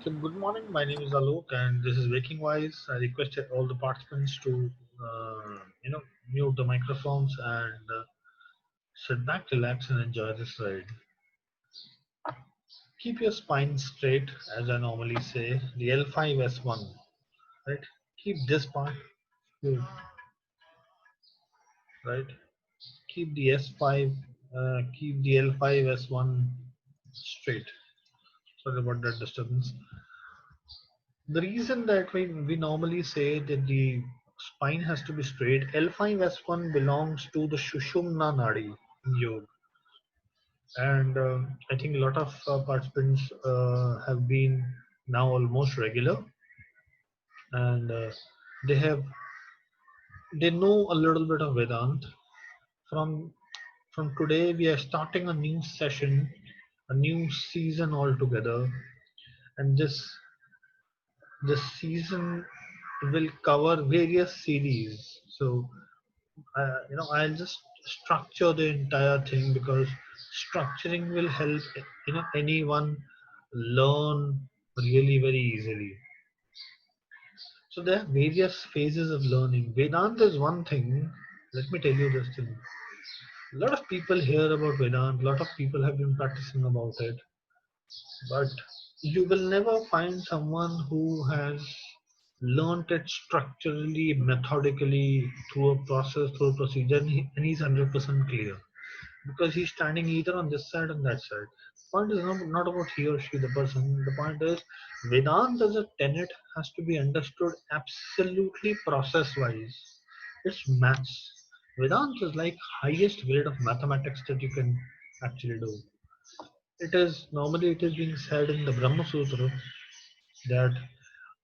So good morning. My name is Alok, and this is Waking Wise. I requested all the participants to, mute the microphones and sit back, relax, and enjoy this ride. Keep your spine straight, as I normally say. The L5S1, right? Keep this part good, right? Keep the S5, keep the L5S1 straight. Sorry about that disturbance. The reason that we normally say that the spine has to be straight, L5S1 belongs to the Shushumna Nadi in yoga. And I think a lot of participants have been now almost regular, and they know a little bit of Vedant. From from today, we are starting a new session, a new season altogether, and this season will cover various series. So I'll just structure the entire thing because structuring will help anyone learn really very easily. So there are various phases of learning. Vedanta is one thing. Let me tell you this thing. A lot of people hear about Vedanta, a lot of people have been practicing about it, but you will never find someone who has learned it structurally, methodically, through a process, through a procedure, and he's 100% clear because he's standing either on this side or that side. Point is not about he or she, the person. The point is Vedanta as a tenet has to be understood absolutely process wise. It's maths. Vedanta is like highest grade of mathematics that you can actually do. It is being said in the Brahma Sutra that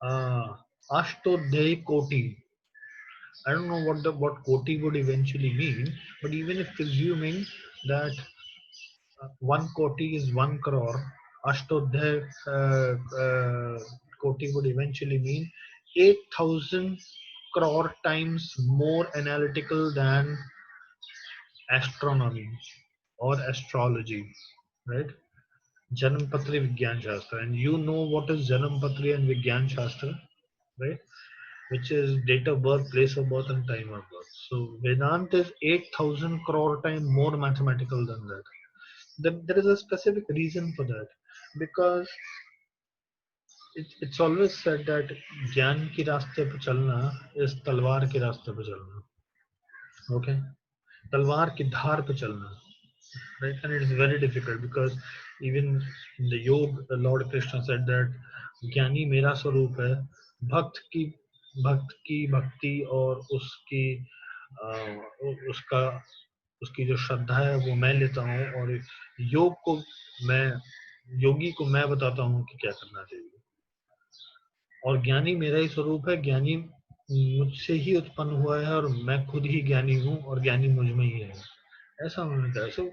uh, Ashtodhyayi Koti. I don't know what Koti would eventually mean, but even if presuming that 1 koti is 1 crore, Ashtodhyayi Koti would eventually mean 8,000 crore times more analytical than astronomy or astrology, right? Janampatri Vigyan Shastra. And you know what is Janampatri and Vigyan Shastra, right? Which is date of birth, place of birth, and time of birth. So Vedanta is 8,000 crore times more mathematical than that. There is a specific reason for that because it's always said that ज्ञान की रास्ते पे चलना is तलवार के रास्ते पे चलना. Okay, तलवार की धार पे चलना, right? And it is very difficult because even in the yoga, Lord Krishna said that ज्ञानी मेरा स्वरूप है, भक्त की भक्ति और उसका उसकी जो श्रद्धा है वो मैं लेता हूँ, और योग को मैं योगी को मैं बताता हूँ कि क्या करना चाहिए. और ज्ञानी मेरा ही स्वरूप है, ज्ञानी मुझसे ही उत्पन्न हुआ है और मैं खुद ही ज्ञानी हूँ और ज्ञानी मुझ में ही है. ऐसा उन्होंने कहा. So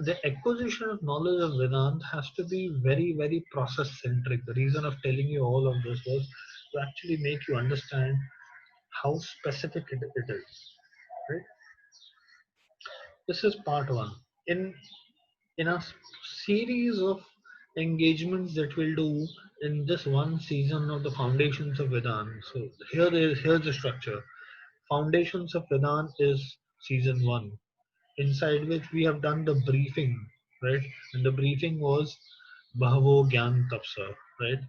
the acquisition of knowledge of Vedant has to be very very process centric. The reason of telling you all of this was to actually make you understand how specific it is. Right? This is part one. In a series of engagements that we'll do in this one season of the Foundations of Vedant. So here's the structure. Foundations of Vedant is season one, inside which we have done the briefing, right? And the briefing was Bahavo Gyan Tapsa, right?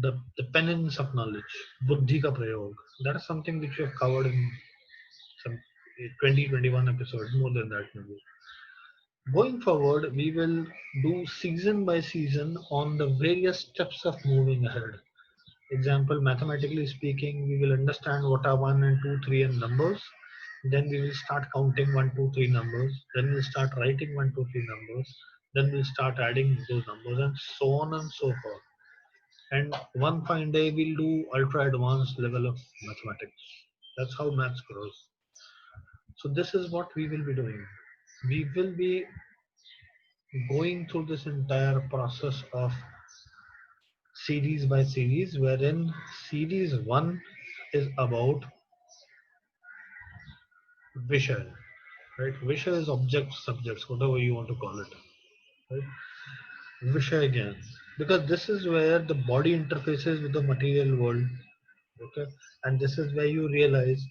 The penance of knowledge, Buddhi ka prayog. That is something which we have covered in some 2021 episodes, more than that maybe. Going forward, we will do season by season on the various steps of moving ahead. Example, mathematically speaking, we will understand what are 1 and 2, 3 and numbers. Then we will start counting 1, 2, 3 numbers. Then we'll start writing 1, 2, 3 numbers. Then we'll start adding those numbers and so on and so forth. And one fine day we'll do ultra advanced level of mathematics. That's how maths grows. So this is what we will be doing. We will be going through this entire process of series by series, wherein series one is about Vishay, right? Vishay is objects, subjects, whatever you want to call it, right? Vishay again. because this is where the body interfaces with the material world. Okay, and this is where you realize,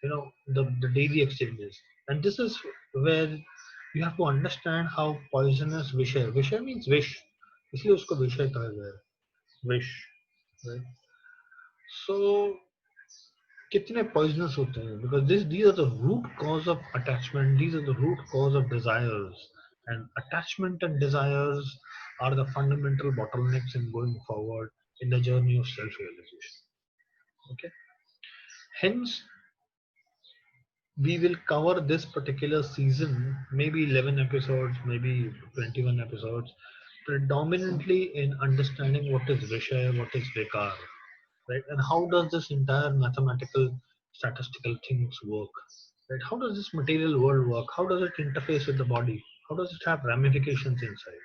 the daily exchanges, and this is where you have to understand how poisonous विषय means wish, इसलिए उसको विषय कहा गया है, wish, right? So कितने poisonous होते हैं, because these are the root cause of attachment, these are the root cause of desires, and attachment and desires are the fundamental bottlenecks in going forward in the journey of self-realization. Okay, hence we will cover this particular season, maybe 11 episodes, maybe 21 episodes, predominantly in understanding what is Vishaya, what is Vikar, right? And how does this entire mathematical, statistical things work, right? How does this material world work? How does it interface with the body? How does it have ramifications inside?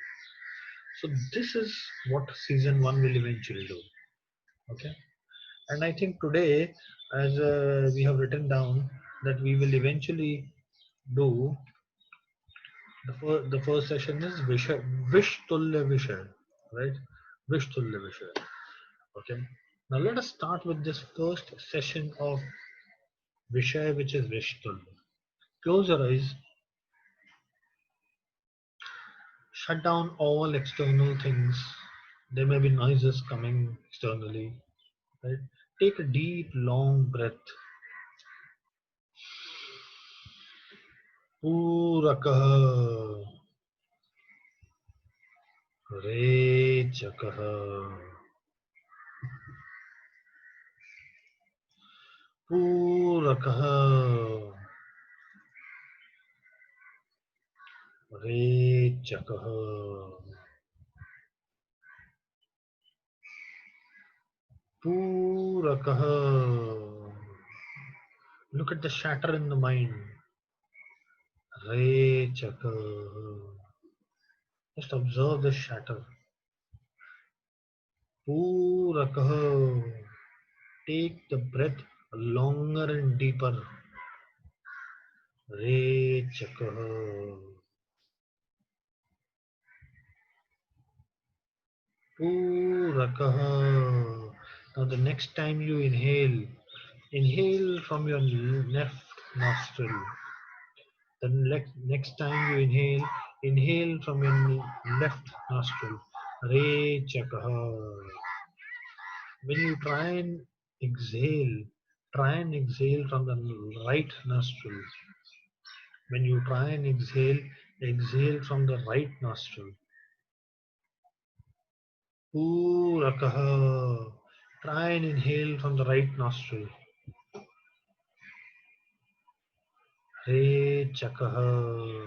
So this is what season one will eventually do, okay? And I think today, as we have written down, that we will eventually do the first session is Vish Tulya Vishay, right? Vish Tulya Vishay. Okay. Now let us start with this first session of Vishay, which is Vish Tulya. Close your eyes, shut down all external things. There may be noises coming externally, right? Take a deep, long breath. Purakah, Rechakah, Purakah, Rechakah, Purakah. Look at the shatter in the mind. Rechakah. Just observe the shatter. Purakah. Take the breath longer and deeper. Rechakah. Purakah. Now the next time you inhale from your left nostril. The next time you inhale from your left nostril. Rechakah. When you try and exhale from the right nostril. When you try and exhale from the right nostril. Purakah. Try and inhale from the right nostril. Rechakah.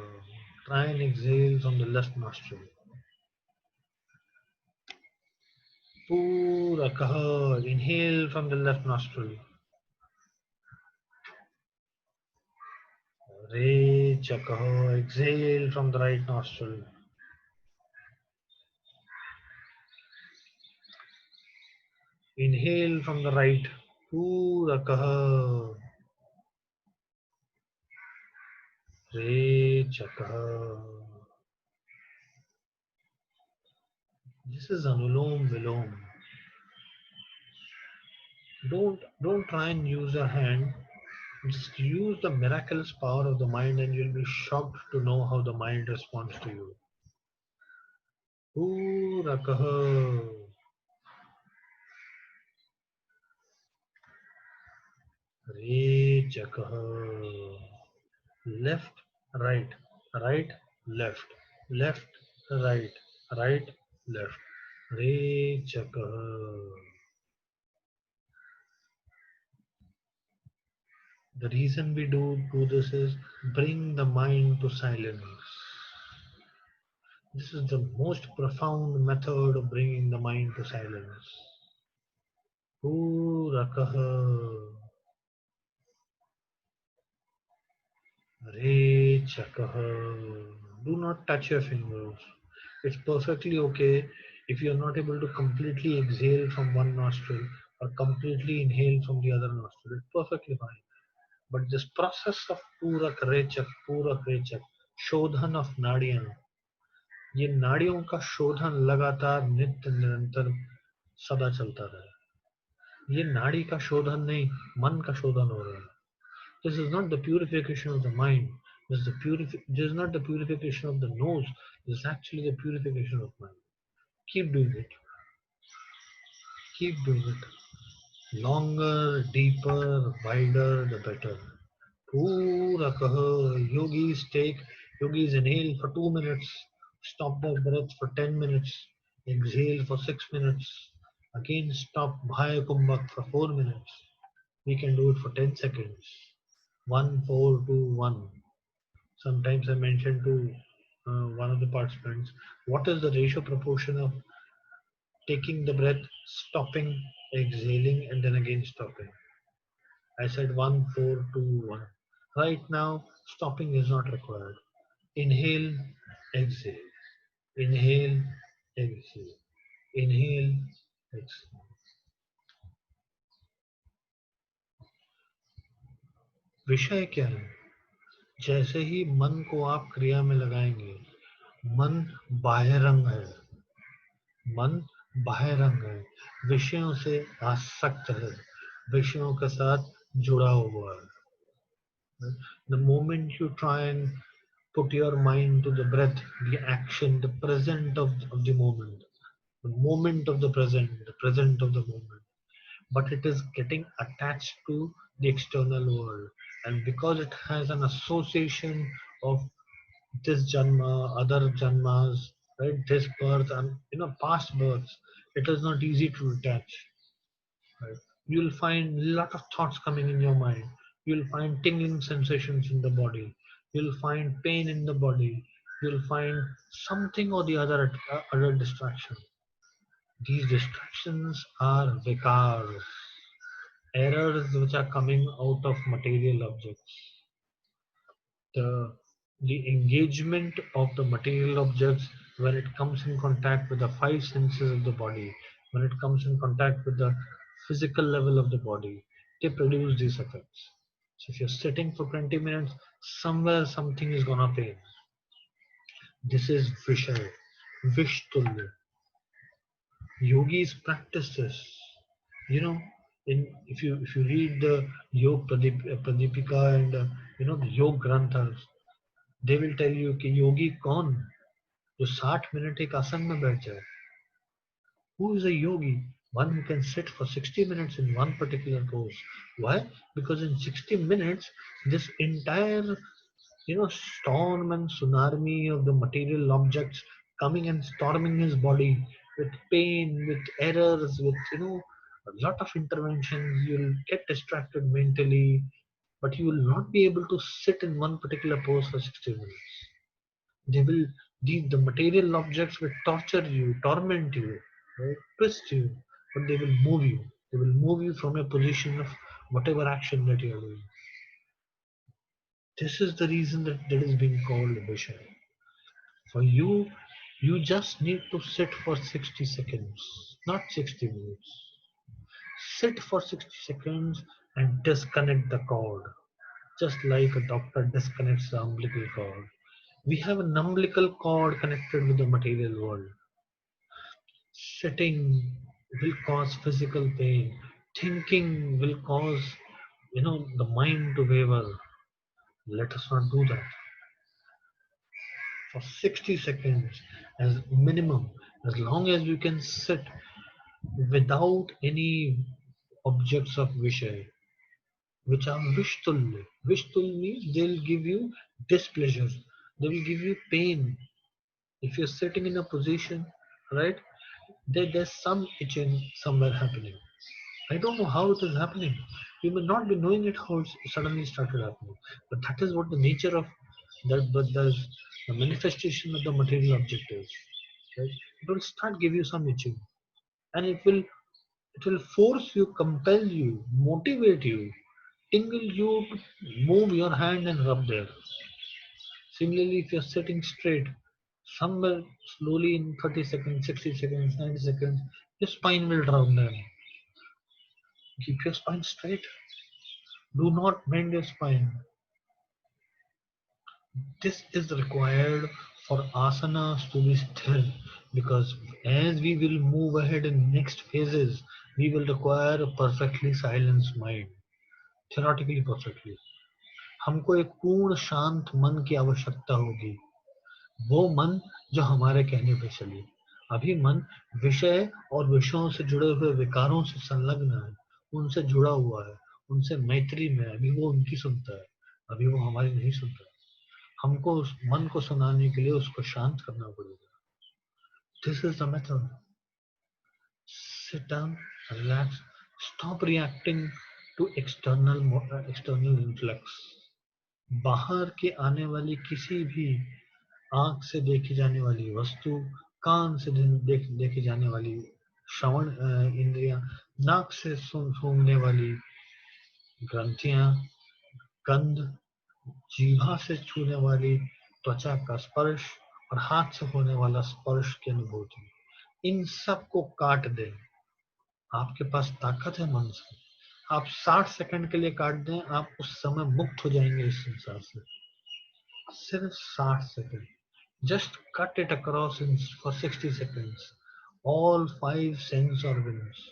Try and exhale from the left nostril. Purakah. Inhale from the left nostril. Rechakah. Exhale from the right nostril. Inhale from the right. Purakah. Rechakah. This is Anulom Vilom. Don't try and use your hand. Just use the miraculous power of the mind and you'll be shocked to know how the mind responds to you. Purakah. Rechakah. Left, right, right, left, left, right, right, left. Rechakah. The reason we do this is bring the mind to silence. This is the most profound method of bringing the mind to silence. Purakah. Rechakah. Do not touch your fingers. It's perfectly okay if you're not able to completely exhale from one nostril or completely inhale from the other nostril. It's perfectly fine. But this process of Purak Rechak, Shodhan of Nadiyan, ये नाड़ियों का शोधन लगातार नित्य निरंतर सदा चलता रहे। ये नाड़ी का शोधन नहीं, मन का शोधन हो रहा है। This is not the purification of the mind. This is not the purification of the nose. This is actually the purification of mind. Keep doing it. Keep doing it. Longer, deeper, wider, the better. Pura kaha. Yogis inhale for 2 minutes. Stop their breath for 10 minutes. Exhale for 6 minutes. Again stop Bhaya Kumbhak for 4 minutes. We can do it for 10 seconds. 1, 4, 2, 1. Sometimes I mentioned to one of the participants, what is the ratio proportion of taking the breath, stopping, exhaling, and then again stopping? I said 1, 4, 2, 1. Right now, stopping is not required. Inhale, exhale, inhale, exhale, inhale, exhale. विषय क्या है? जैसे ही मन को आप क्रिया में लगाएंगे, मन बाह्य रंग है, मन बाह्य रंग है, विषयों से आसक्त है, विषयों के साथ जुड़ा हुआ है. The moment you try and put your mind to the breath, the action, the present of the moment of the present of the moment, but it is getting attached to the external world, and because it has an association of this janma, other janmas, right? This birth and past births. It is not easy to detach. Right? You'll find a lot of thoughts coming in your mind. You'll find tingling sensations in the body. You'll find pain in the body. You'll find something or the other distraction. These distractions are vikars, errors which are coming out of material objects. The engagement of the material objects when it comes in contact with the five senses of the body, when it comes in contact with the physical level of the body, they produce these effects. So if you're sitting for 20 minutes, somewhere something is gonna pain. This is Vishay, Vishtulya. Yogis practice this. You know, if you read the Pradipika and the Yog Granthas, they will tell you कि योगी कौन जो 60 minute एक आसन में बैठ जाए. Who is a yogi? One who can sit for 60 minutes in one particular pose. Why? Because in 60 minutes, this entire storm and tsunami of the material objects coming and storming his body with pain, with errors, with a lot of interventions. You'll get distracted mentally, but you will not be able to sit in one particular pose for 60 minutes. They will the material objects will torture you, torment you, right? Twist you, but they will move you. They will move you from a position of whatever action that you are doing. This is the reason that is being called Vishay. For you, you just need to sit for 60 seconds, not 60 minutes. Sit for 60 seconds and disconnect the cord, just like a doctor disconnects the umbilical cord. We have an umbilical cord connected with the material world. Sitting will cause physical pain. Thinking will cause, the mind to waver. Let us not do that. For 60 seconds as minimum, as long as you can sit without any objects of Vishay, which are Vishtul. Vishtul means they'll give you displeasure. They will give you pain. If you're sitting in a position, right, there's some itching somewhere happening. I don't know how it is happening. You may not be knowing it how it suddenly started happening, but that is what the nature of that. But there's the manifestation of the material object is. Right? It will start give you some itching, and it will force you, compel you, motivate you, tingle you to move your hand and rub there. Similarly, if you're sitting straight, somewhere slowly in 30 seconds, 60 seconds, 90 seconds, your spine will drop down. Keep your spine straight. Do not bend your spine. This is required for asanas to be still, because as we will move ahead in next phases, we will require a perfectly silenced mind, theoretically perfectly. हमको एक पूर्ण शांत मन की आवश्यकता होगी, वो मन जो हमारे कहने पे चले। अभी मन विषय और विषयों से जुड़े हुए विकारों से संलग्न है, उनसे जुड़ा हुआ है, उनसे मैत्री में है, अभी वो उनकी सुनता है, अभी वो हमारी नहीं सुनता है। हमको उस मन को सुनाने के लिए उसको शांत करना पड़ेगा। This is the method. Sit down, relax, stop reacting to external influx. बाहर के आने वाली किसी भी आंख से देखी जाने वाली वस्तु, कान से देखी जाने वाली श्रवण इंद्रियां, नाक से सूंघने वाली ग्रंथियां, गंध, जीभा से छूने वाली त्वचा का स्पर्श और हाथ से होने वाला स्पर्श की अनुभूति, इन सब को काट दें। आपके पास ताकत है मन से, आप 60 सेकंड के लिए काट दें, आप उस समय मुक्त हो जाएंगे इस संसार से। सिर्फ 60 second. Just cut it across for 60 seconds, all 5 sense organs,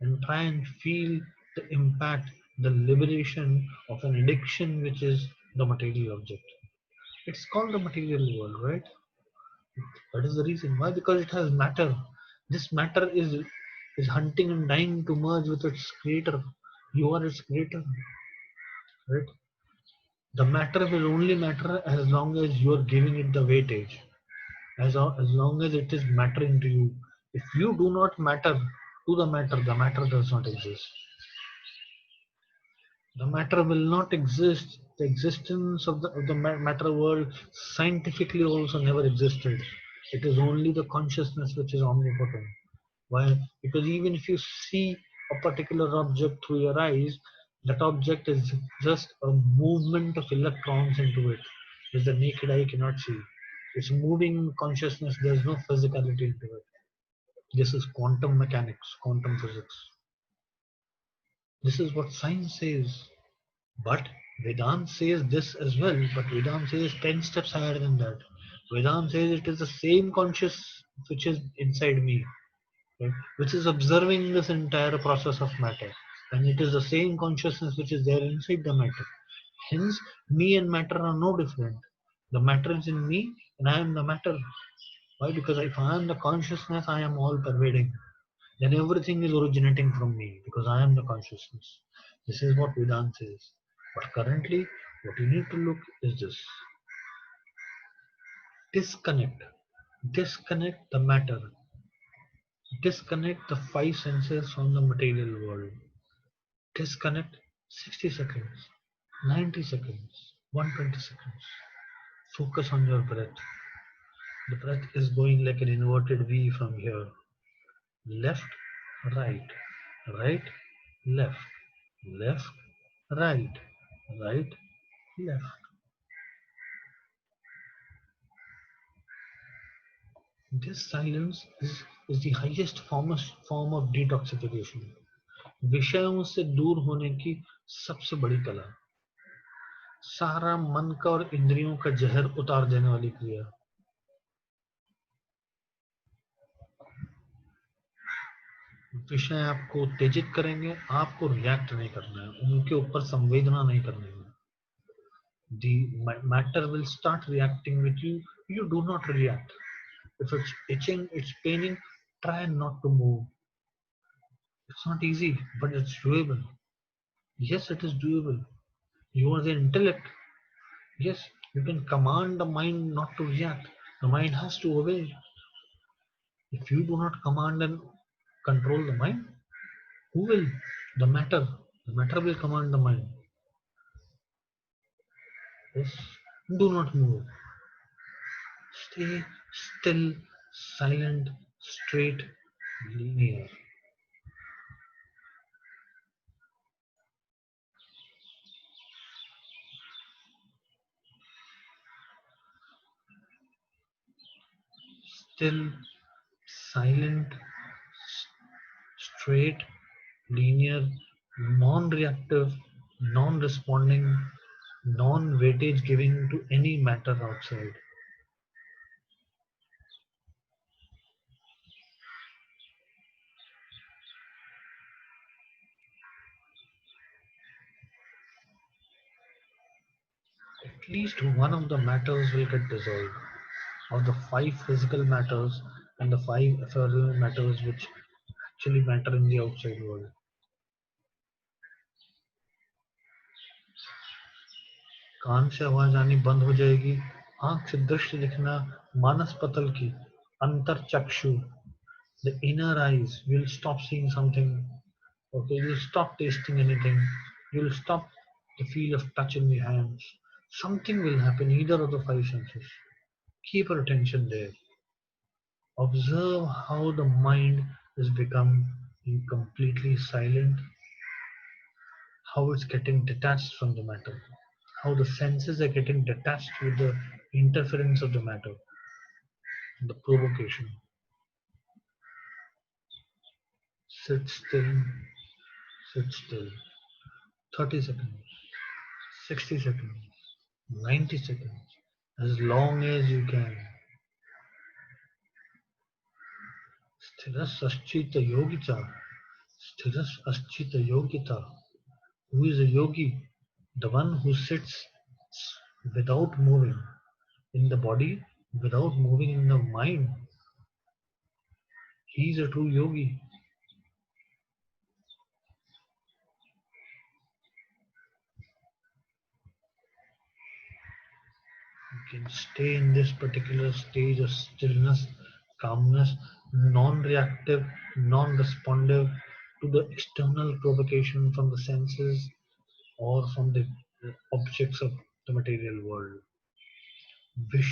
and try and feel the impact, the liberation of an addiction, which is the material object. It's called the material world, right? That is the reason why, because it has matter. This matter is hunting and dying to merge with its creator. You are its creator, right? The matter will only matter as long as you are giving it the weightage. As long as it is mattering to you. If you do not matter to the matter does not exist. The matter will not exist. The existence of the matter world scientifically also never existed. It is only the consciousness which is omnipotent. Why? Because even if you see a particular object through your eyes, that object is just a movement of electrons into it, which the naked eye cannot see. It's moving consciousness, there's no physicality into it. This is quantum mechanics, quantum physics. This is what science says. But Vedanta says this as well, but Vedanta says 10 steps higher than that. Vedanta says it is the same conscious which is inside me, right? Which is observing this entire process of matter. And it is the same consciousness which is there inside the matter. Hence, me and matter are no different. The matter is in me and I am the matter. Why? Because if I am the consciousness, I am all pervading. Then everything is originating from me because I am the consciousness. This is what Vedanta says. But currently, what you need to look is this. Disconnect. Disconnect the matter. Disconnect the 5 senses from the material world. Disconnect 60 seconds, 90 seconds, 120 seconds. Focus on your breath. The breath is going like an inverted V from here. Left, right, right, left, left, right, right, left. This silence is the highest form of detoxification. विषयों से दूर होने की सबसे बड़ी कला, सारा मन का और इंद्रियों का जहर उतार देने वाली क्रिया। विषय आपको उत्तेजित करेंगे, आपको रिएक्ट नहीं करना है, उनके ऊपर संवेदना नहीं करनी है। The matter will start reacting with you. You do not react. If it's itching, it's paining, try not to move. It's not easy, but it's doable. Yes, it is doable. You are the intellect. Yes, you can command the mind not to react. The mind has to obey. If you do not command and control the mind, who will? The matter. The matter will command the mind. Yes, do not move. Stay still, silent, straight, linear. Still, silent, straight, linear, non-reactive, non-responding, non-weightage giving to any matter outside. least one of the matters will get dissolved. Of the five physical matters and the five ethereal matters which actually matter in the outside world. कान से आवाज आनी बंद हो जाएगी, आंख से दृश्य दिखना, मानस पतल की अंतर चक्षु, the inner eyes will stop seeing something. Okay, you'll stop tasting anything. You'll stop the feel of touch in the hands. Something will happen, either of the five senses. Keep your attention there. Observe how the mind has become completely silent, how it's getting detached from the matter, how the senses are getting detached with the interference of the matter, the provocation. Sit still, sit still. 30 seconds, 60 seconds, 90 seconds, as long as you can. Sthiras aschita yogita. Sthiras aschita yogita. Who is a yogi? The one who sits without moving in the body, without moving in the mind. He is a true yogi. You can stay in this particular stage of stillness, calmness, non-reactive, non-responsive to the external provocation from the senses or from the objects of the material world. Wish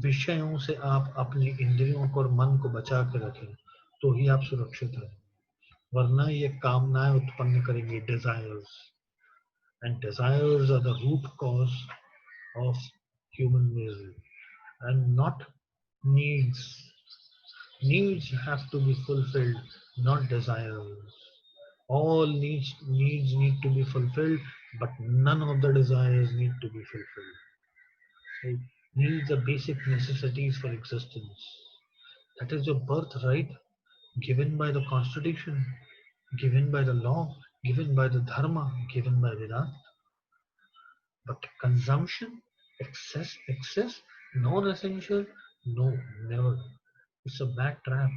विषयों से आप अपनी इंद्रियों को और मन को बचा के रखें तो ही आप सुरक्षित हैं, वरना ये कामनाएं उत्पन्न करेंगी, desires, and desires are the root cause of human misery and not needs. Needs have to be fulfilled, not desires. All needs need to be fulfilled, but none of the desires need to be fulfilled. Right? Needs are basic necessities for existence. That is your birthright, given by the constitution, given by the law, given by the dharma, given by Vedanta. But consumption, excess, non-essential, no, never. It's a bad trap.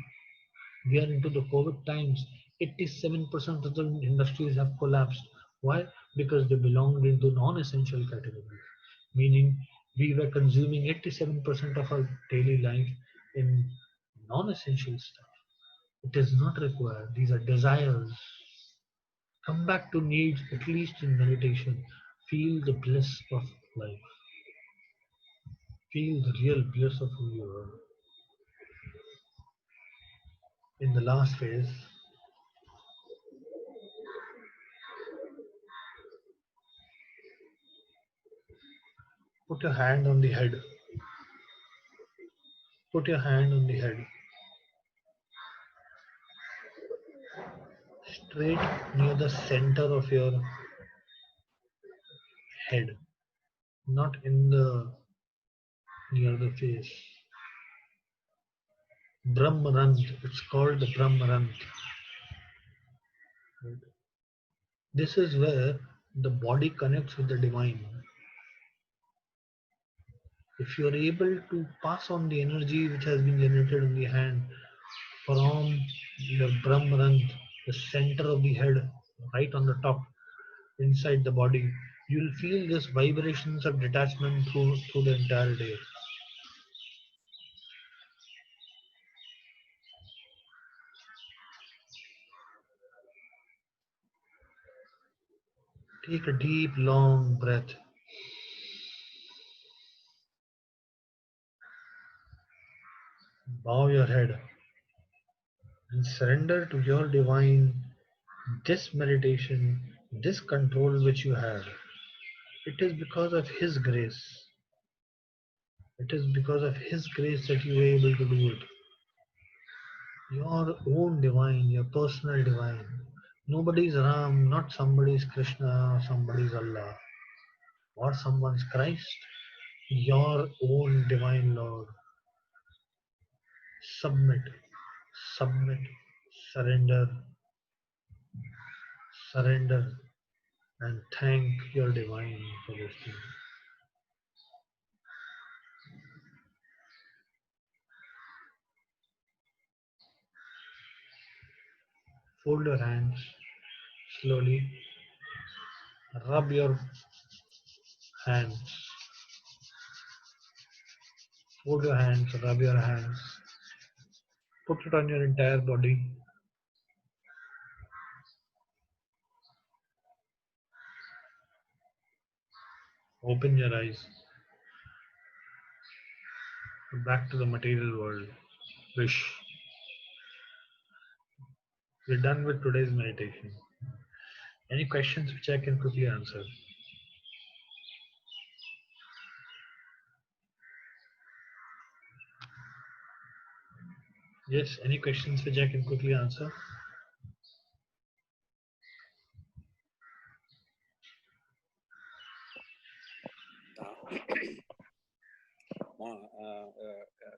We are into the COVID times. 87% of the industries have collapsed. Why? Because they belonged into non-essential categories. Meaning we were consuming 87% of our daily life in non-essential stuff. It is not required. These are desires. Come back to needs, at least in meditation. Feel the bliss of life. Feel the real bliss of who you are. In the last phase, put your hand on the head. Put your hand on the head. Straight near the center of your head. Not in the near the face. Brahmarand. It's called the Brahmarand. This is where the body connects with the divine. If you are able to pass on the energy which has been generated in the hand from your Brahmarand, the center of the head, right on the top, inside the body, you'll feel this vibrations of detachment through the entire day. Take a deep, long breath. Bow your head and surrender to your divine this meditation, this control which you have. It is because of His grace. It is because of His grace that you were able to do it. Your own divine, your personal divine. Nobody's Ram, not somebody's Krishna, somebody's Allah, or someone's Christ. Your own divine Lord. Submit, submit, surrender, surrender, and thank your divine for this thing. Fold your hands slowly. Rub your hands. Fold your hands, rub your hands. Put it on your entire body. Open your eyes. Back to the material world. Wish. We're done with today's meditation. Any questions which I can quickly answer? Yes, any questions which I can quickly answer?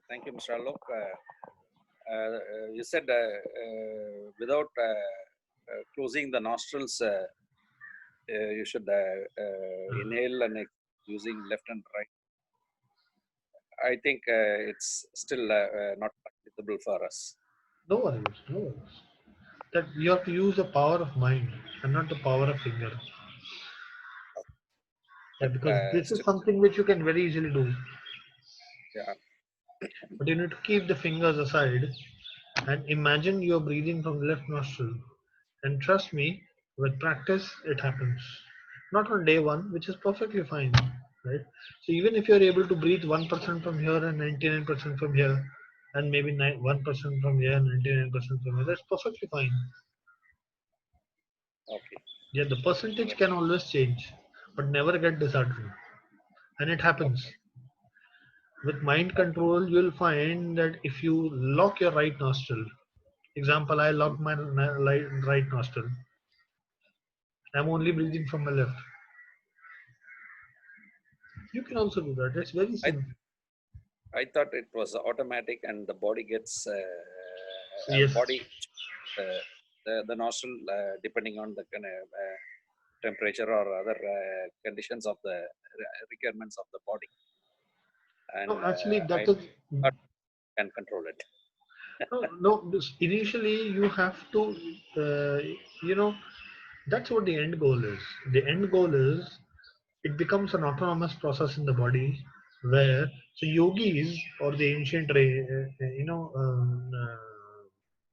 Thank you, Mr. Alok. You said without closing the nostrils, you should inhale and using left and right. I think it's still not practicable for us. No worries, no worries. That you have to use the power of mind and not the power of finger. Yeah, But because this is still, something which you can very easily do. yeah. But you need to keep the fingers aside and imagine you're breathing from the left nostril. And trust me, with practice, it happens. Not on day one, which is perfectly fine, right? So even if you're able to breathe 1% from here and 99% from here, and maybe 1% from here and 99% from here, that's perfectly fine. Okay. Yeah, the percentage can always change, but never get disheartened. And it happens. Okay. With mind control, you'll find that if you lock your right nostril, example, I lock my right nostril, I'm only breathing from my left. You can also do that. It's very I simple. I thought it was automatic, and the body gets Yes. body the nostril depending on the kind of temperature or other conditions of the requirements of the body, No, and actually, I that is thought can control it. no. Initially, you have to, uh, you know, that's what the end goal is. The end goal is it becomes an autonomous process in the body where so yogis or the ancient,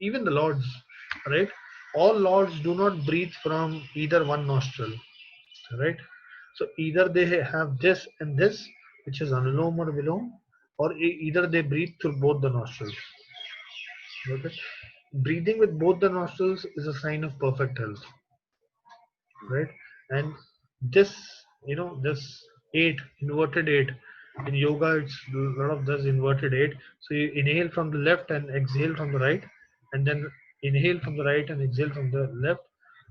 even the lords, right? All lords do not breathe from either one nostril, right? So either they have this and this, which is anulom or vilom, or either they breathe through both the nostrils. Okay, breathing with both the nostrils is a sign of perfect health, right? And this, this eight inverted eight in yoga, it's a lot of this inverted eight. So you inhale from the left and exhale from the right, and then inhale from the right and exhale from the left.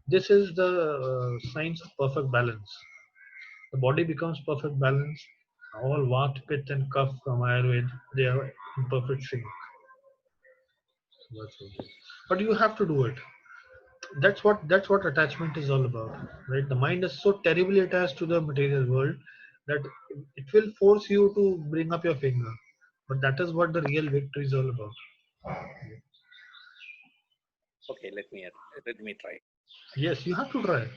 This is the signs of perfect balance. The body becomes perfect balance. All Vata, Pitta, and Kapha from Ayurveda, they are in perfect sync. So that's what it is. But you have to do it. That's what attachment is all about, right? The mind is so terribly attached to the material world that it will force you to bring up your finger. But that is what the real victory is all about. Okay, let me try. Yes, you have to try.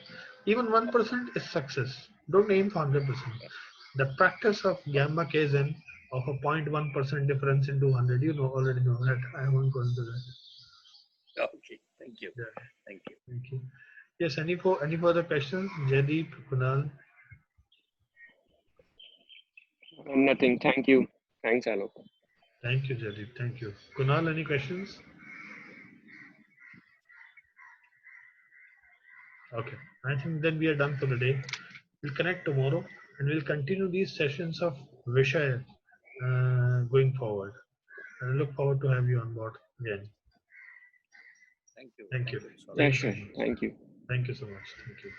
Even 1% is success. Don't aim for 100%. The practice of gamma kaizen of a 0.1% difference into 100, already know that. I won't go into that. Okay, thank you, Yeah, thank you. thank you. Yes, any further questions? Jaideep, Kunal? Nothing. Thank you. Thanks, Alok. Thank you, Jaideep. Thank you. Kunal, any questions? Okay. I think then we are done for the day. We'll connect tomorrow and we'll continue these sessions of Vishay going forward. And I look forward to have you on board again. Thank you, Thank thank you. you, Mr. Yeah, Thank you Alok. so sure. much. Thank you. Thank you so much. Thank you.